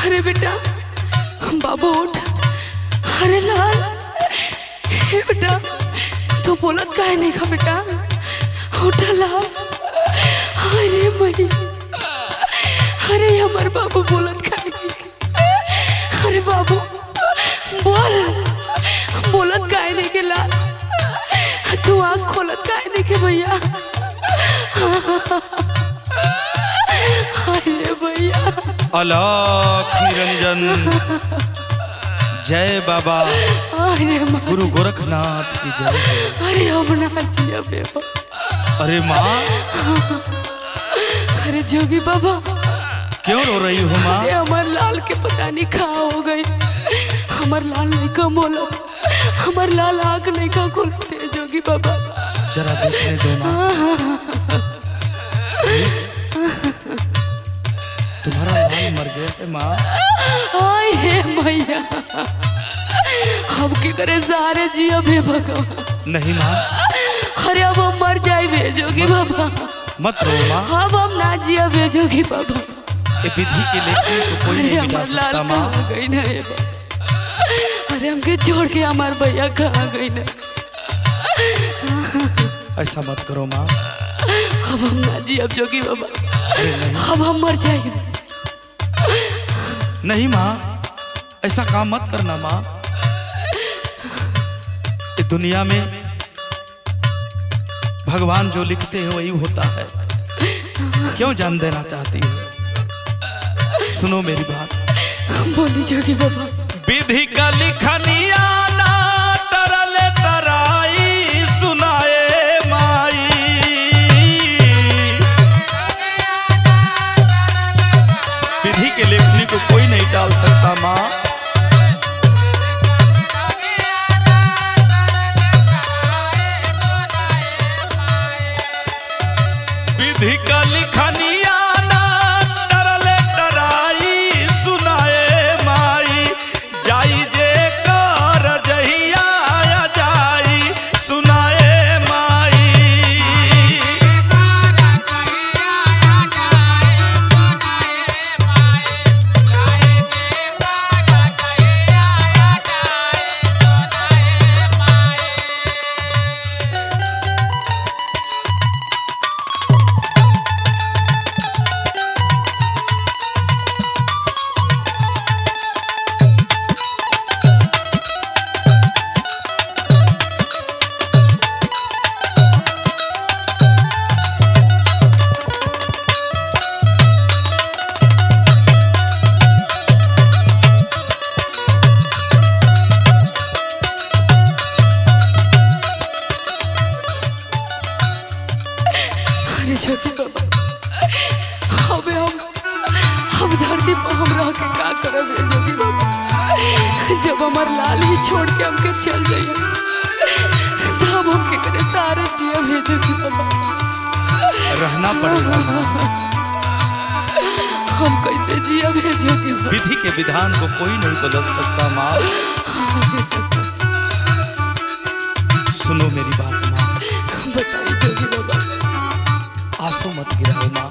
अरे बेटा बाबू उठ। अरे लाल हे बेटा तू बोलत काहे नहीं खा बेटा, उठा लाल। अरे मई अरे हमारे बाबू बोलत काहे नहीं। अरे बाबू बोल, बोलत काहे नहीं के लाल, तू आँख खोलत काहे नहीं के भैया। अरे भैया अलख निरंजन, जय बाबा गुरु गोरखनाथ की जय। अरे हम ना जिया बेबा। अरे माँ, अरे जोगी बाबा क्यों रो रही हो माँ? अरे हमार लाल के पता नहीं कहाँ हो गई। हमार लाल नहीं कम होला, हमार लाल आँख नहीं का खोलते जोगी बाबा। जरा देखने दो माँ। तुम्हारा लाल मर गया है माँ। आए हे मैया, हम के करे सारे जिया बे भगवान। नहीं माँ, अरे अब हम मर जाए बे जोगी बाबा। मत रो माँ। अब हम ना जिया बे जोगी बाबा। ये विधि के लेके तो कोई नहीं मिला सकता माँ। गई ना ये अरे हमके छोड़ के हमार भैया कहाँ गई ना। ऐसा मत करो माँ। अब हम ना जी अब जोगी बाबा, अब हम मर जाएंगे। नहीं माँ, ऐसा काम मत करना माँ। इस दुनिया में भगवान जो लिखते हैं वही होता है। क्यों जान देना चाहती हो? सुनो मेरी बात। बोली जोगी बाबा। विधि का लिखनिया ना तरल तराई सुनाए माई। विधि के लेखनी को कोई नहीं टाल सकता माँ। विधि का लिखनिया ना तरल तराई सुनाए माई। जाई जे कर जहिया जाई सुनाए माई। अरे जोगी बाबा अबे हम धरती पर हम रह के का करब जोगी बाबा। जब हमार लाल ही छोड़ के हमके चल जाइए तब हमके करे सारे जिया भी जोगी बाबा। रहना पड़ेगा माँ। हम कैसे जिया भी जोगी बाबा। विधि के विधान को कोई नहीं बदल सकता माँ। सुनो मेरी बात माँ। बताइए जोगी बाबा। आंसू मत गिराओ माँ,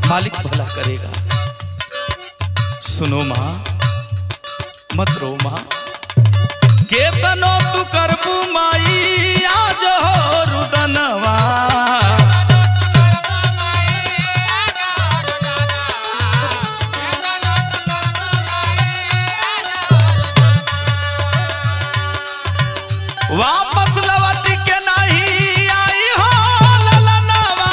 मालिक भला करेगा। सुनो माँ, मत रो माँ। केतनो तू करबू माई आज हो रुदनवा। वापस लौट के नहीं आई हो ललनवा।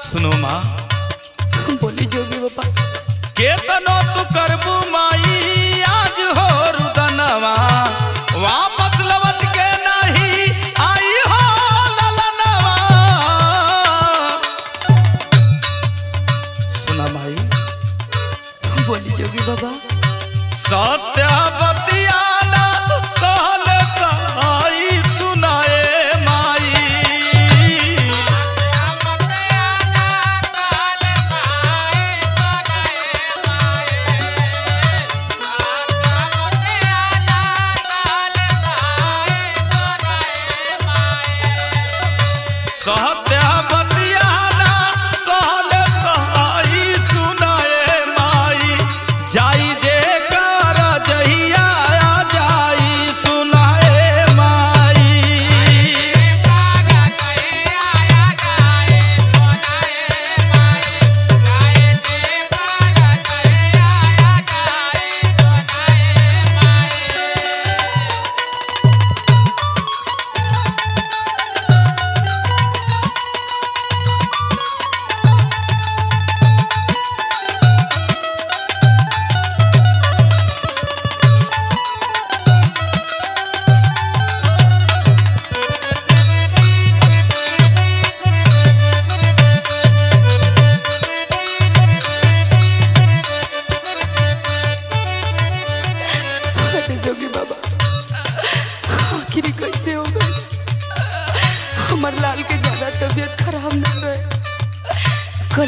सुनो माँ। बोली जोगी बाबा। केतनो तू करबू माई आज हो रुदनवा। वापस लौट के नहीं आई हो ललनवा। सुना भाई। बोली जोगी बाबा। सत्यवतिया ना सहल सहाई सुनाए माई।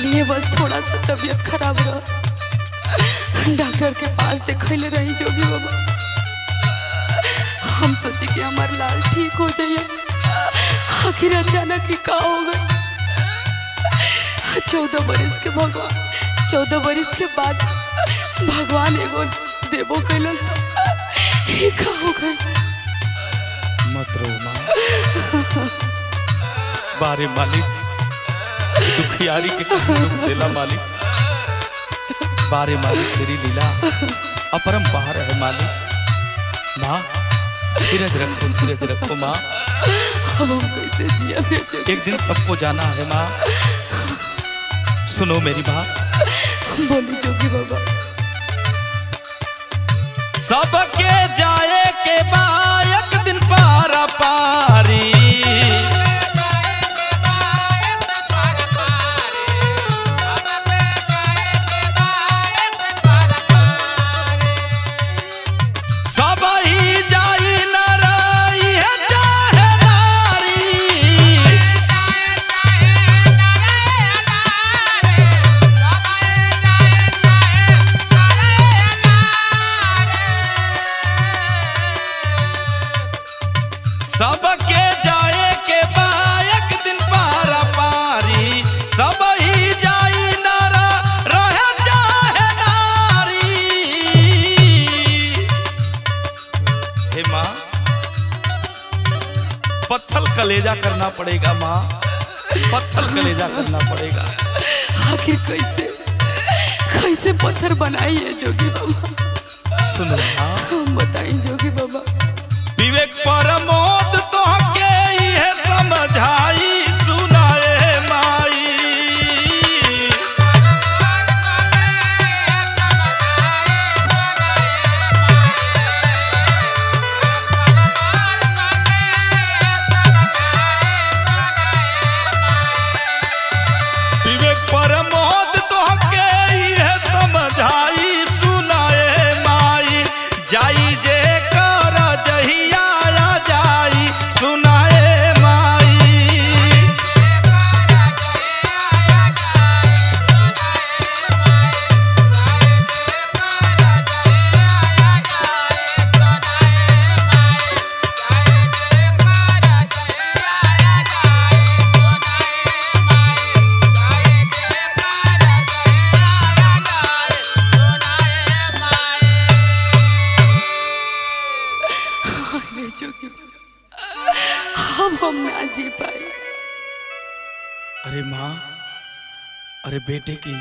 कल ये बस थोड़ा सा तबीयत खराब रहा, डॉक्टर के पास दिखैले रही जोगी बाबा। हम सोचे कि हमार लाल ठीक हो जाइए, आखिर अचानक ही का हो गए। 14 बरिस के भगवान, 14 बरिस के बाद भगवान एगो देवो कैलन तो ये का हो गए। मत रो माँ। बारे मालिक दुखियारी के दुख देला मालिक। बारे मालिक तेरी लीला अपरंपार है मालिक। माँ धीरज रखो माँ। अब हम कैसे जिया बेटे? एक दिन सबको जाना है माँ। सुनो मेरी बात। बोली जोगी बाबा। सबके जाए के बाद एक दिन पारा पारी, सब ही जाई नर ये चाहे नारी। सबके जाए के बाद एक दिन पारा पारी, सब ही जाई नर रहे चाहे नारी। हे माँ, पत्थर कलेजा करना पड़ेगा माँ, पत्थर कलेजा करना पड़ेगा। आखिर कैसे कैसे पत्थर बनाई है जोगी बाबा? सुनो माँ, हम बताई जोगी बाबा। विवेक परमोद तो के है समझाई सुनाए माई। विवेक परमोद तो के है समझाई सुनाए माई। जाई जे कर जहिया जाई सुनाए माई। अरे जोगी बाबा, अब हम ना जी पाए। अरे माँ, अरे बेटे की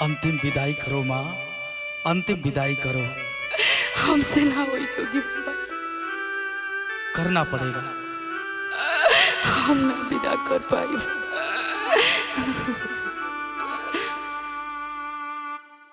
अंतिम विदाई करो माँ, अंतिम विदाई करो। हमसे ना हुई जोगी बाबा, करना पड़ेगा। हम ना विदा कर पाई।